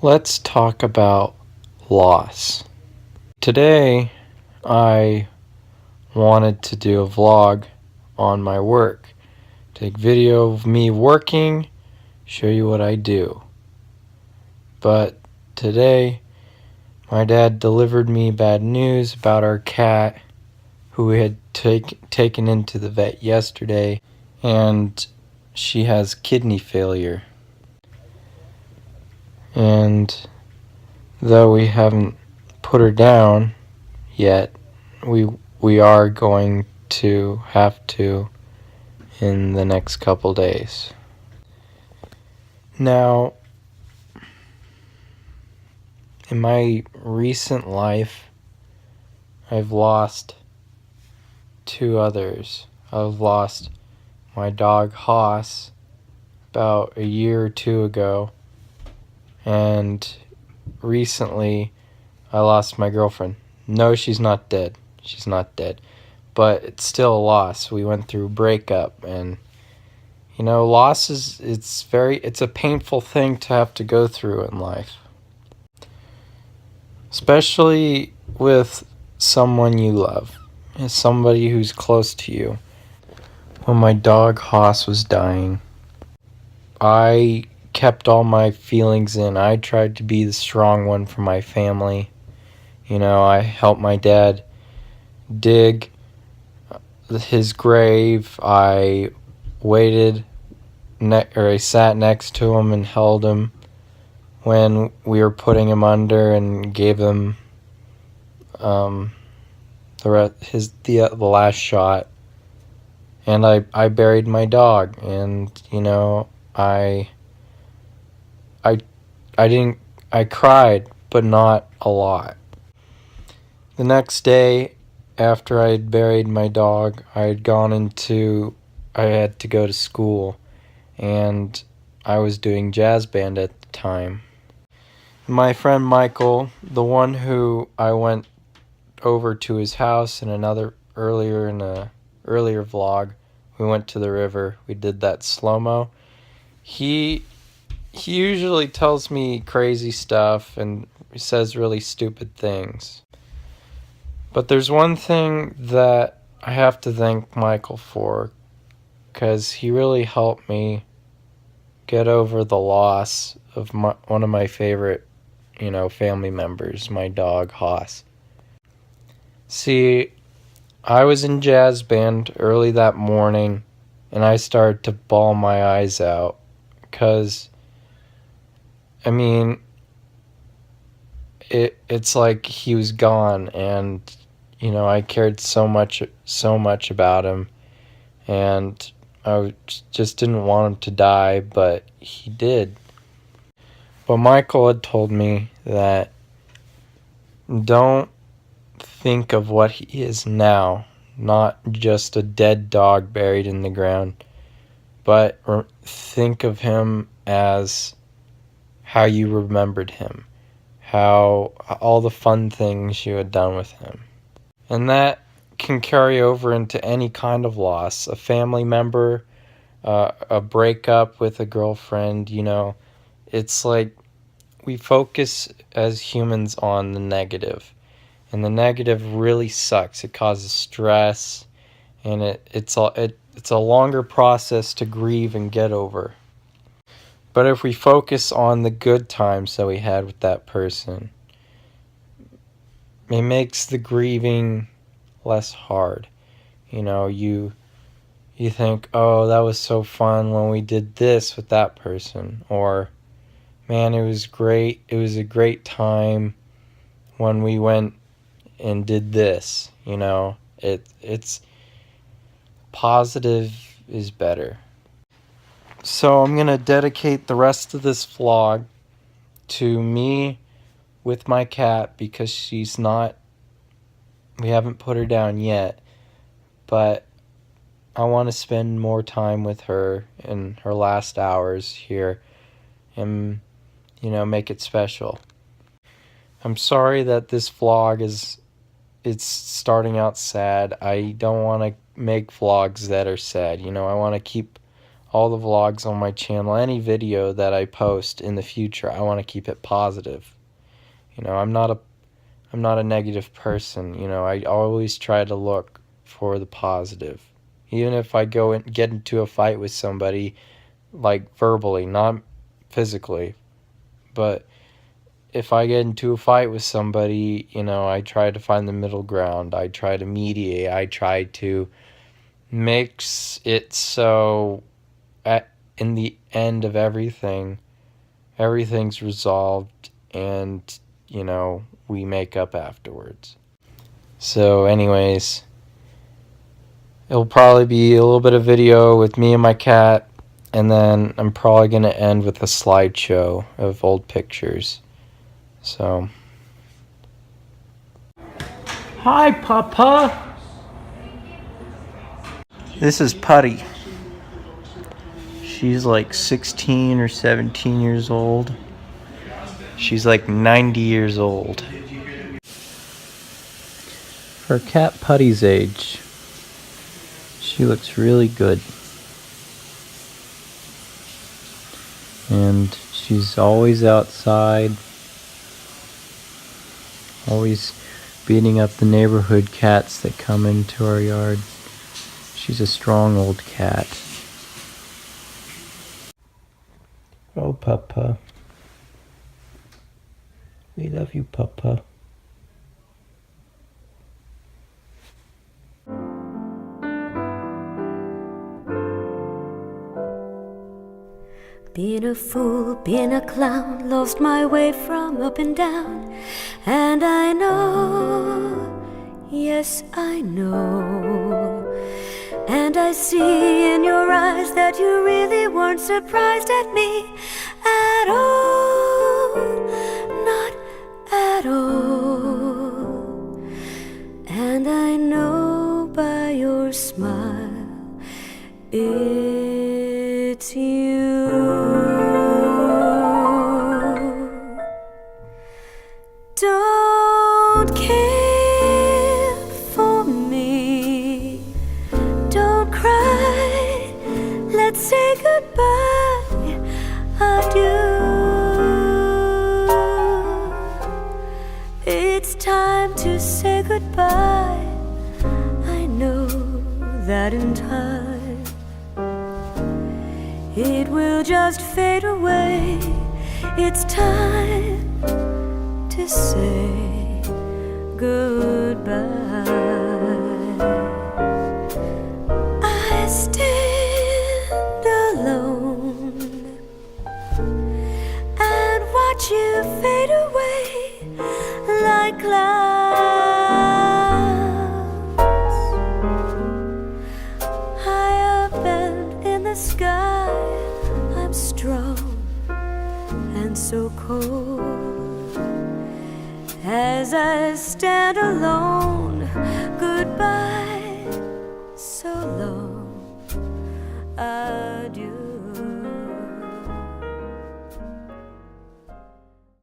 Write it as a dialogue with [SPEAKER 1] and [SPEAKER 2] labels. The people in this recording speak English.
[SPEAKER 1] Let's talk about loss. Today, I wanted to do a vlog on my work. Take video of me working, show you what I do. But today, my dad delivered me bad news about our cat who we had taken into the vet yesterday, and she has kidney failure. And though we haven't put her down yet, we are going to have to in the next couple days. Now, in my recent life, I've lost two others. I've lost my dog Haas about a year or two ago, and recently I lost my girlfriend. No, she's not dead. She's not dead. But it's still a loss. We went through breakup, and loss it's a painful thing to have to go through in life. Especially with someone you love. Somebody who's close to you. When my dog Haas was dying, I kept all my feelings in. I tried to be the strong one for my family. I helped my dad dig his grave. I I sat next to him and held him when we were putting him under, and gave him the last shot. And I buried my dog, and I cried, but not a lot. The next day, after I had buried my dog, I had to go to school, and I was doing jazz band at the time. My friend Michael, the one who I went over to his house in an earlier vlog, we went to the river, we did that slow-mo. He usually tells me crazy stuff and says really stupid things. But there's one thing that I have to thank Michael for, because he really helped me get over the loss of one of my favorite, family members, my dog Haas. See, I was in jazz band early that morning, and I started to bawl my eyes out, because it's like he was gone, and I cared so much about him, and I just didn't want him to die, but he did. But Michael had told me that don't think of what he is now, not just a dead dog buried in the ground, but think of him as how you remembered him, how all the fun things you had done with him. And that can carry over into any kind of loss, a family member, a breakup with a girlfriend. It's like we focus as humans on the negative, and the negative really sucks. It causes stress, and it's a longer process to grieve and get over. But if we focus on the good times that we had with that person, it makes the grieving less hard. You think, oh, that was so fun when we did this with that person, or man, it was great. It was a great time when we went and did this. It's positive is better. So I'm gonna dedicate the rest of this vlog to me with my cat, because we haven't put her down yet, but I want to spend more time with her in her last hours here, and make it special. I'm sorry that this vlog it's starting out sad. I don't want to make vlogs that are sad. I want to keep all the vlogs on my channel, any video that I post in the future, I want to keep it positive. You know, I'm not a negative person. You know, I always try to look for the positive. Even if I go and get into a fight with somebody, like verbally, not physically, but if I get into a fight with somebody, you know, I try to find the middle ground. I try to mediate. I try to mix it so in the end of everything, everything's resolved and, you know, we make up afterwards. So anyways, it'll probably be a little bit of video with me and my cat, and then I'm probably going to end with a slideshow of old pictures. So, hi, Papa. This is Putty. She's like 16 or 17 years old. She's like 90 years old. For a cat Putty's age, she looks really good. And she's always outside, always beating up the neighborhood cats that come into our yard. She's a strong old cat. Oh, Papa. We love you, Papa.
[SPEAKER 2] Being a fool, being a clown, lost my way from up and down. And I know, yes I know. And I see in your eyes that you really weren't surprised at me at all, not at all. And I know by your smile it's you. Don't care for me, don't cry, let's say goodbye, adieu. It's time to say goodbye, I know that in time it will just fade away. It's time to say goodbye. I stand alone and watch you fade away like clouds. High up and in the sky, I'm strong and so cold as I stand alone